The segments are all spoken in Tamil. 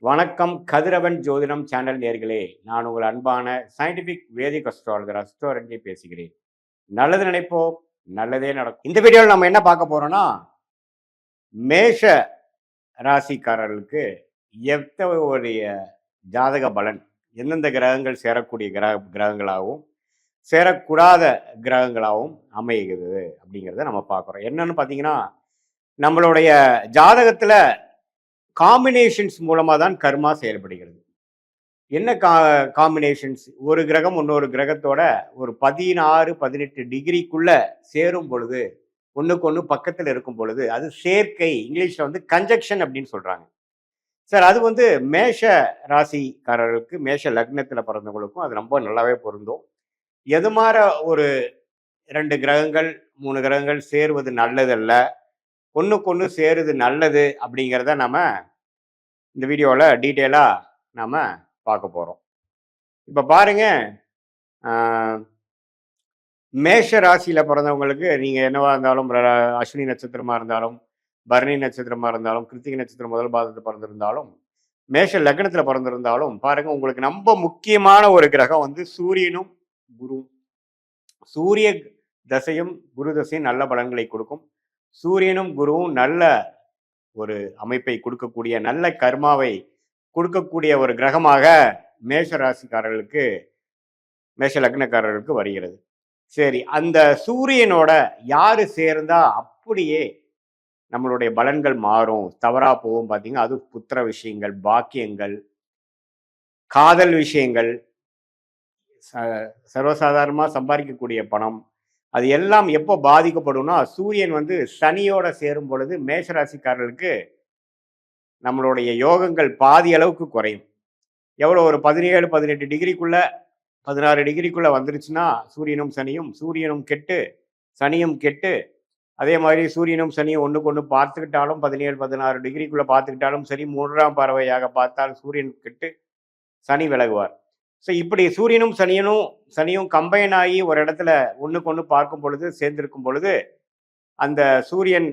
வணக்கம் கதிரவன் ஜோதிடம் சேனல் நேர்களே. நான் உங்கள் அன்பான சயின்டிபிக் வேதிக் அஸ்ட்ராலஜர் அஸ்ட்ரோரஞ்சி பேசுகிறேன். நல்லது நினைப்போம், நல்லதே நடக்கும். இந்த வீடியோவில் நம்ம என்ன பார்க்க போறோம்னா, மேஷ ராசிக்காரர்களுக்கு எத்தகைய ஜாதக பலன், எந்தெந்த கிரகங்கள் சேரக்கூடிய கிரகங்களாகவும் சேரக்கூடாத கிரகங்களாகவும் அமைகிறது அப்படிங்கிறத நம்ம பார்க்குறோம். என்னன்னு பார்த்தீங்கன்னா, நம்மளுடைய ஜாதகத்தில் காம்பினேஷன்ஸ் மூலமாக தான் கர்மா செயல்படுகிறது. என்ன காம்பினேஷன்ஸ்? ஒரு கிரகம் இன்னொரு கிரகத்தோட ஒரு 16, 18 டிகிரிக்குள்ள சேரும் பொழுது, ஒண்ணுக்கு ஒண்ணு பக்கத்துல இருக்கும் பொழுது, அது சேர்க்கை. இங்கிலீஷ்ல வந்து கன்ஜக்ஷன் அப்படின்னு சொல்றாங்க. சார், அது வந்து மேஷ ராசிக்காரர்களுக்கு, மேஷ லக்னத்துல பிறந்தவங்களுக்கும் அது ரொம்ப நல்லாவே பொருந்தும். எது மாற ஒரு 2 கிரகங்கள், 3 கிரகங்கள் சேருவது நல்லதல்ல. ஒண்ணுக்கு ஒண்ணு சேருது நல்லது அப்படிங்கிறத நம்ம இந்த வீடியோல டீட்டெயிலா நாம பார்க்க போறோம். இப்ப பாருங்க, மேஷ ராசியில பிறந்தவங்களுக்கு நீங்க என்னவா இருந்தாலும், அஸ்வினி நட்சத்திரமா இருந்தாலும், பரணி நட்சத்திரமா இருந்தாலும், கிருத்திகை நட்சத்திரம் முதல் பாதத்தில் பிறந்திருந்தாலும், மேஷ லக்னத்துல பிறந்திருந்தாலும் பாருங்க, உங்களுக்கு ரொம்ப முக்கியமான ஒரு கிரகம் வந்து சூரியனும் குரு. சூரிய தசையும் குரு தசையும் நல்ல பலன்களை கொடுக்கும். சூரியனும் குருவும் நல்ல ஒரு அமைப்பை கொடுக்கக்கூடிய, நல்ல கர்மாவை கொடுக்கக்கூடிய ஒரு கிரகமாக மேஷ ராசிக்காரர்களுக்கு, மேஷ லக்னக்காரர்களுக்கு வருகிறது. சரி, அந்த சூரியனோட யாரு சேர்ந்தா அப்படியே நம்மளுடைய பலன்கள் மாறும், தவறா போகும் பார்த்தீங்கன்னா, அது புத்திர விஷயங்கள், பாக்கியங்கள், காதல் விஷயங்கள், சர்வசாதாரணமாக சம்பாதிக்கக்கூடிய பணம், அது எல்லாம் எப்போ பாதிக்கப்படும்னா, சூரியன் வந்து சனியோட சேரும் பொழுது மேஷராசிக்காரர்களுக்கு நம்மளுடைய யோகங்கள் பாதி அளவுக்கு குறையும். எவ்வளோ ஒரு 17, 18 டிகிரிக்குள்ள, 16 டிகிரிக்குள்ள வந்துருச்சுன்னா சூரியனும் கெட்டு சனியும் கெட்டு, அதே மாதிரி சூரியனும் சனியும் ஒண்ணுக்கு ஒண்ணு பார்த்துக்கிட்டாலும் 17, 16 டிகிரிக்குள்ள பார்த்துக்கிட்டாலும் சரி, 3ஆம் பார்வையாக பார்த்தால் சூரியன் கெட்டு சனி விலகுவார். ஸோ இப்படி சூரியனும் சனியும் கம்பைன் ஆகி ஒரு இடத்துல ஒண்ணுக்கு ஒண்ணு பார்க்கும் பொழுது, சேர்ந்திருக்கும் பொழுது, அந்த சூரியன்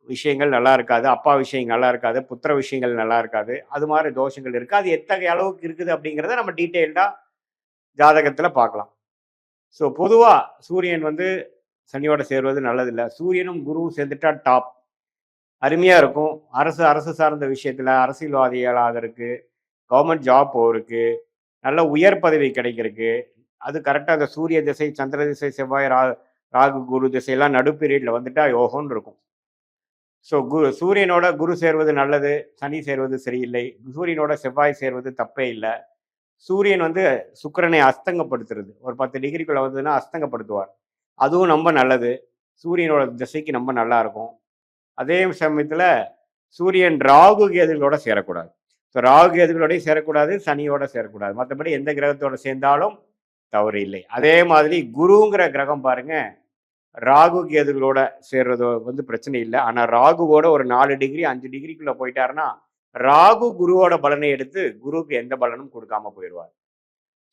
விஷயங்கள் நல்லா இருக்காது, அப்பா விஷயங்கள் நல்லா இருக்காது, புத்திர விஷயங்கள் நல்லா இருக்காது, அது மாதிரி தோஷங்கள் இருக்கு. அது எத்தகைய அளவுக்கு இருக்குது அப்படிங்கிறத நம்ம டீட்டெயில்டா ஜாதகத்துல பார்க்கலாம். ஸோ பொதுவா சூரியன் வந்து சனியோட சேர்வது நல்லதில்லை. சூரியனும் குருவும் சேர்ந்துட்டா டாப், அருமையா இருக்கும். அரசு சார்ந்த விஷயத்துல அரசியல்வாதிகளாக இருக்கு, கவர்மெண்ட் ஜாப் போருக்கு, நல்ல உயர் பதவி கிடைக்கிறதுக்கு, அது கரெக்டாக அந்த சூரிய திசை, சந்திர திசை, செவ்வாய், ராகு குரு திசையெல்லாம் நடுப்பீரியட்ல வந்துட்டா யோகம்னு இருக்கும். ஸோ சூரியனோட குரு சேர்வது நல்லது, சனி சேர்வது சரியில்லை. சூரியனோட செவ்வாய் சேர்வது தப்பே இல்லை. சூரியன் வந்து சுக்கிரனை அஸ்தங்கப்படுத்துறது, ஒரு 10 டிகிரிக்குள்ள வந்ததுன்னா அஸ்தங்கப்படுத்துவார். அதுவும் ரொம்ப நல்லது. சூரியனோட திசைக்கு ரொம்ப நல்லா இருக்கும். அதே சமயத்தில் சூரியன் ராகு கேதுகளோட சேரக்கூடாது. ஸோ ராகு கேதுகளோடய சேரக்கூடாது, சனியோட சேரக்கூடாது. மற்றபடி எந்த கிரகத்தோட சேர்ந்தாலும் தவறு இல்லை. அதே மாதிரி குருங்கிற கிரகம் பாருங்க, ராகு கேதுகளோட சேர்றது வந்து பிரச்சனை இல்லை. ஆனால் ராகுவோட ஒரு 4 டிகிரி 5 டிகிரிக்குள்ள போயிட்டாருன்னா, ராகு குருவோட பலனை எடுத்து குருவுக்கு எந்த பலனும் கொடுக்காம போயிடுவார்.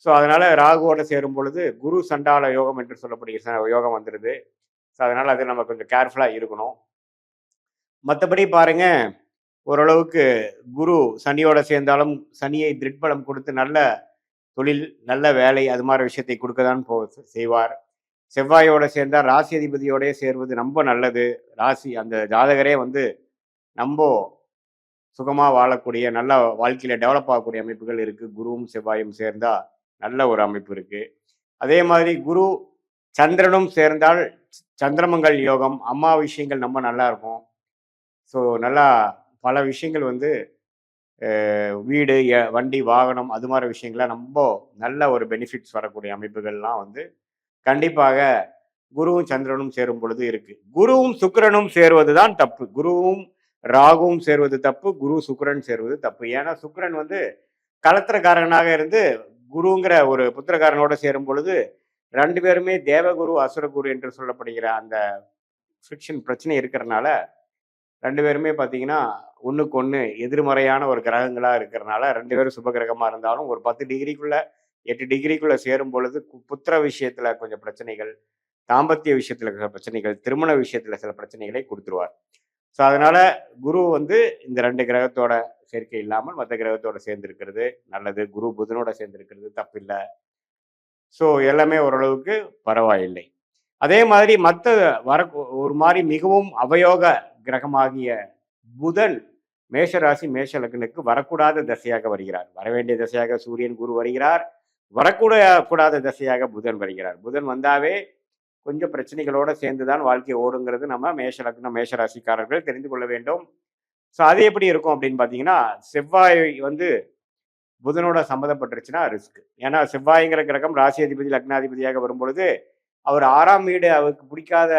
ஸோ அதனால ராகுவோட சேரும் பொழுது குரு சண்டால யோகம் என்று சொல்லக்கூடிய யோகம் வந்துடுது. ஸோ அதனால அது நம்ம கொஞ்சம் கேர்ஃபுல்லாக இருக்கணும். மற்றபடி பாருங்க, ஓரளவுக்கு குரு சனியோட சேர்ந்தாலும் சனியை திருட்பலம் கொடுத்து நல்ல தொழில், நல்ல வேலை, அது மாதிரி விஷயத்தை கொடுக்க தான் செய்வார். செவ்வாயோட சேர்ந்தால் ராசி அதிபதியோடய சேர்வது ரொம்ப நல்லது. ராசி அந்த ஜாதகரே வந்து ரொம்ப சுகமாக வாழக்கூடிய, நல்ல வாழ்க்கையில் டெவலப் ஆகக்கூடிய அமைப்புகள் இருக்குது. குருவும் செவ்வாயும் சேர்ந்தால் நல்ல ஒரு அமைப்பு இருக்குது. அதே மாதிரி குரு சந்திரனும் சேர்ந்தால் சந்திரமங்கல் யோகம், அம்மா விஷயங்கள் ரொம்ப நல்லா இருக்கும். ஸோ நல்லா பல விஷயங்கள் வந்து வீடு, வண்டி, வாகனம், அது மாதிரி விஷயங்கள்லாம் ரொம்ப நல்ல ஒரு பெனிஃபிட்ஸ் வரக்கூடிய அமைப்புகள்லாம் வந்து கண்டிப்பாக குருவும் சந்திரனும் சேரும் பொழுது இருக்கு. குருவும் சுக்கிரனும் சேருவது தான் தப்பு. குருவும் ராகுவும் சேர்வது தப்பு, குரு சுக்கிரன் சேர்வது தப்பு. ஏன்னா சுக்கிரன் வந்து கலத்திரக்காரனாக இருந்து குருங்கிற ஒரு புத்திரக்காரனோட சேரும் பொழுது 2 பேருமே தேவகுரு அசுரகுரு என்று சொல்லப்படுகிற அந்த ஃபிரிக்ஷன் பிரச்சனை இருக்கிறனால 2 பேருமே பார்த்தீங்கன்னா ஒன்றுக்கு ஒன்று எதிர்மறையான ஒரு கிரகங்களாக இருக்கிறனால 2 பேரும் சுப கிரகமாக இருந்தாலும் ஒரு 10 டிகிரிக்குள்ள 8 டிகிரிக்குள்ள சேரும் பொழுது புத்திர விஷயத்துல கொஞ்சம் பிரச்சனைகள், தாம்பத்திய விஷயத்துல சில பிரச்சனைகள், திருமண விஷயத்துல சில பிரச்சனைகளை கொடுத்துருவார். ஸோ அதனால குரு வந்து இந்த 2 கிரகத்தோட சேர்க்கை இல்லாமல் மற்ற கிரகத்தோட சேர்ந்திருக்கிறது நல்லது. குரு புதனோட சேர்ந்திருக்கிறது தப்பில்லை. ஸோ எல்லாமே ஓரளவுக்கு பரவாயில்லை. அதே மாதிரி மற்ற வர ஒரு மாதிரி மிகவும் அவயோக கிரகமாகிய புதன் மேஷராசி மேஷ லக்னுக்கு வரக்கூடாத தசையாக வருகிறார். வரவேண்டிய தசையாக சூரியன் குரு வருகிறார். கூடாத தசையாக புதன் வருகிறார். புதன் வந்தாவே கொஞ்சம் பிரச்சனைகளோட சேர்ந்துதான் வாழ்க்கை ஓடுங்கிறது நம்ம மேஷ லக்னம் மேஷராசிக்காரர்கள் தெரிந்து கொள்ள வேண்டும். ஸோ அது எப்படி இருக்கும் அப்படின்னு பார்த்தீங்கன்னா, செவ்வாய் வந்து புதனோட சம்மந்தப்பட்டுருச்சுன்னா ரிஸ்க். ஏன்னா செவ்வாய்ங்கிற கிரகம் ராசி அதிபதி லக்னாதிபதியாக வரும்பொழுது அவர் 6ஆம் வீடு அவருக்கு பிடிக்காத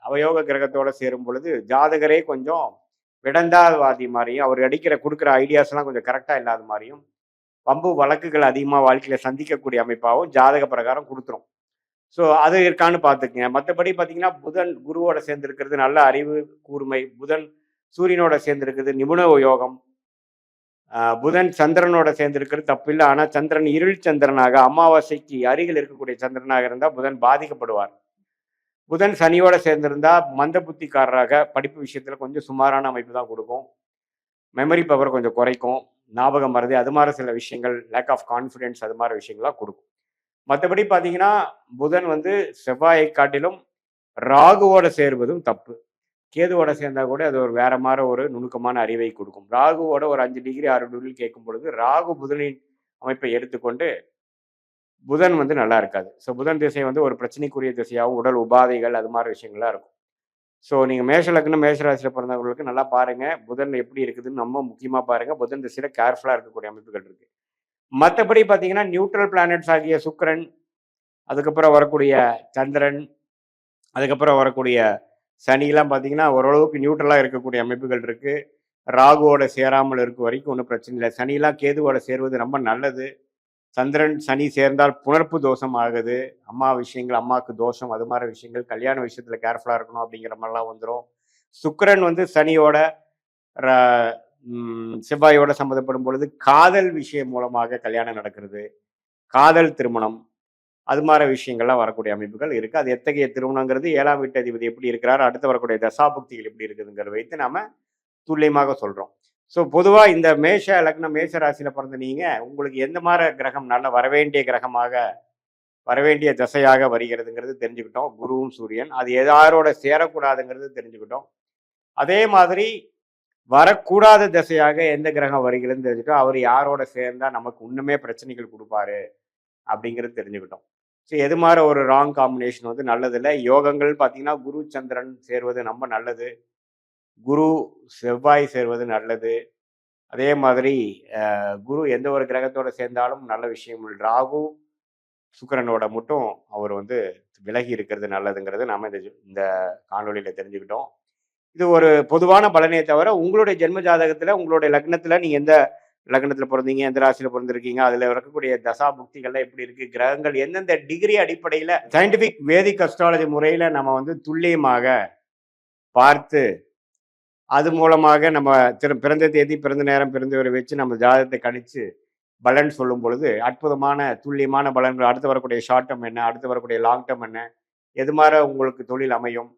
அவயோக கிரகத்தோட சேரும் பொழுது ஜாதகரே கொஞ்சம் விடந்தாவாதி மாதிரியும் அவர் கொடுக்குற ஐடியாஸ்லாம் கொஞ்சம் கரெக்டாக இல்லாத மாதிரியும் வம்பு வழக்குகள் அதிகமாக வாழ்க்கையில் சந்திக்கக்கூடிய அமைப்பாகவும் ஜாதக பிரகாரம் கொடுத்துரும். ஸோ அது இருக்கான்னு பார்த்துக்குங்க. மற்றபடி பார்த்தீங்கன்னா புதன் குருவோட சேர்ந்துருக்கிறது நல்ல அறிவு கூர்மை, புதன் சூரியனோட சேர்ந்துருக்குது நிபுண யோகம், புதன் சந்திரனோட சேர்ந்திருக்கிறது தப்பில்லை. ஆனால் சந்திரன் இருள் சந்திரனாக அமாவாசைக்கு அருகில் இருக்கக்கூடிய சந்திரனாக இருந்தால் புதன் பாதிக்கப்படுவார். புதன் சனியோட சேர்ந்திருந்தா மந்த புத்திக்காரராக படிப்பு விஷயத்துல கொஞ்சம் சுமாரான அமைப்பு தான் கொடுக்கும். மெமரி பவர் கொஞ்சம் குறைக்கும், ஞாபகம் மறதி அது மாதிரி சில விஷயங்கள், லேக் ஆஃப் கான்ஃபிடென்ஸ் அது மாதிரி விஷயங்கள்லாம் கொடுக்கும். மற்றபடி பார்த்தீங்கன்னா புதன் வந்து செவ்வாயை காட்டிலும் ராகுவோட சேர்வதும் தப்பு. கேதுவோட சேர்ந்தா கூட அது ஒரு வேற மாதிரி ஒரு நுணுக்கமான அறிவை கொடுக்கும். ராகுவோட ஒரு 5 டிகிரி 6 டிகிரி கேட்கும் பொழுது ராகு புதனின் அமைப்பை எடுத்துக்கொண்டு புதன் வந்து நல்லா இருக்காது. ஸோ புதன் திசை வந்து ஒரு பிரச்சனைக்குரிய திசையாகவும் உடல் உபாதைகள் அது மாதிரி விஷயங்கள்லாம் இருக்கும். ஸோ நீங்கள் மேஷ லக்னம் மேஷராசியில் பிறந்தவங்களுக்கு நல்லா பாருங்க புதன் எப்படி இருக்குதுன்னு ரொம்ப முக்கியமாக பாருங்க. புதன் திசையில கேர்ஃபுல்லாக இருக்கக்கூடிய அமைப்புகள் இருக்கு. மற்றபடி பார்த்தீங்கன்னா நியூட்ரல் பிளானட்ஸ் ஆகிய சுக்கிரன், அதுக்கப்புறம் வரக்கூடிய சந்திரன், அதுக்கப்புறம் வரக்கூடிய சனிலாம் பார்த்தீங்கன்னா ஓரளவுக்கு நியூட்ரலாக இருக்கக்கூடிய அமைப்புகள் இருக்கு. ராகுவோட சேராமல் இருக்க வரைக்கும் ஒன்றும் பிரச்சனை இல்லை. சனிலாம் கேதுவோட சேருவது ரொம்ப நல்லது. சந்திரன் சனி சேர்ந்தால் புணர்ப்பு தோஷம் ஆகுது. அம்மா விஷயங்கள் அம்மாவுக்கு தோஷம் அது மாதிரி விஷயங்கள், கல்யாண விஷயத்துல கேர்ஃபுல்லாக இருக்கணும் அப்படிங்கிற மாதிரிலாம் வந்துடும். சுக்கிரன் வந்து சனியோட செவ்வாயோட சம்மந்தப்படும் பொழுது காதல் விஷயம் மூலமாக கல்யாணம் நடக்கிறது, காதல் திருமணம் அது மாதிரி விஷயங்கள்லாம் வரக்கூடிய அமைப்புகள் இருக்கு. அது எத்தகைய திருமணங்கிறது 7ஆம் வீட்டு அதிபதி எப்படி இருக்கிறார், அடுத்து வரக்கூடிய தசாபுக்திகள் எப்படி இருக்குதுங்கிறத வைத்து நாம துல்லியமாக சொல்றோம். ஸோ பொதுவாக இந்த மேஷ லக்னம் மேஷ ராசியில் பிறந்த நீங்கள் உங்களுக்கு எந்த மாதிரி கிரகம் நல்ல வரவேண்டிய கிரகமாக வரவேண்டிய தசையாக வருகிறதுங்கிறது தெரிஞ்சுக்கிட்டோம். குருவும் சூரியன் அது யாரோட சேரக்கூடாதுங்கிறது தெரிஞ்சுக்கிட்டோம். அதே மாதிரி வரக்கூடாத தசையாக எந்த கிரகம் வருகிறதுன்னு தெரிஞ்சுக்கிட்டோம். அவர் யாரோட சேர்ந்தா நமக்கு இன்னுமே பிரச்சனைகள் கொடுப்பாரு அப்படிங்கிறது தெரிஞ்சுக்கிட்டோம். ஸோ எது மாதிரி ஒரு ராங் காம்பினேஷன் வந்து நல்லதில்லை. யோகங்கள் பார்த்தீங்கன்னா குரு சந்திரன் சேர்வது ரொம்ப நல்லது, குரு செவ்வாய் சேர்வது நல்லது. அதே மாதிரி குரு எந்த ஒரு கிரகத்தோட சேர்ந்தாலும் நல்ல விஷயம். ராகு சுக்கிரனோட மட்டும் அவர் வந்து விலகி இருக்கிறது நல்லதுங்கிறது நாம இந்த காணொலியில தெரிஞ்சுக்கிட்டோம். இது ஒரு பொதுவான பலனே தவிர உங்களுடைய ஜென்ம ஜாதகத்துல உங்களுடைய லக்னத்துல நீங்க எந்த லக்னத்துல பிறந்தீங்க, எந்த ராசியில பிறந்திருக்கீங்க, அதுல இருக்கக்கூடிய தசா புக்திகள்லாம் எப்படி இருக்கு, கிரகங்கள் எந்தெந்த டிகிரி அடிப்படையில சயின்டிபிக் வேதிக் அஸ்ட்ராலஜி முறையில நம்ம வந்து துல்லியமாக பார்த்து அது மூலமாக நம்ம பிறந்த தேதி பிறந்த நேரம் பிறந்தவரை வச்சு நம்ம ஜாதகத்தை கணிச்சு பலன் சொல்லும் பொழுது அற்புதமான துல்லியமான பலன்கள். அடுத்து வரக்கூடிய ஷார்ட் டேர்ம் என்ன, அடுத்து வரக்கூடிய லாங் டேர்ம் என்ன, எது மாதிரி உங்களுக்கு தொழில் அமையும்,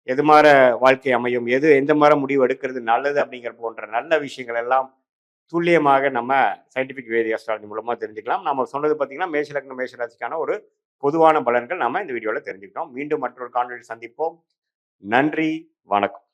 எது மாதிரி வாழ்க்கை அமையும், எந்த மாதிரி முடிவு எடுக்கிறது நல்லது அப்படிங்கிற போன்ற நல்ல விஷயங்கள் எல்லாம் துல்லியமாக நம்ம சயின்டிபிக் வேதிக் அஸ்ட்ராலஜி மூலமாக தெரிஞ்சுக்கலாம். நம்ம சொன்னது பார்த்தீங்கன்னா மேஷ லக்னம் மேஷ ராசிக்கான ஒரு பொதுவான பலன்கள் நம்ம இந்த வீடியோவில் தெரிஞ்சுக்கிட்டோம். மீண்டும் மற்றொரு காணொலியில் சந்திப்போம். நன்றி, வணக்கம்.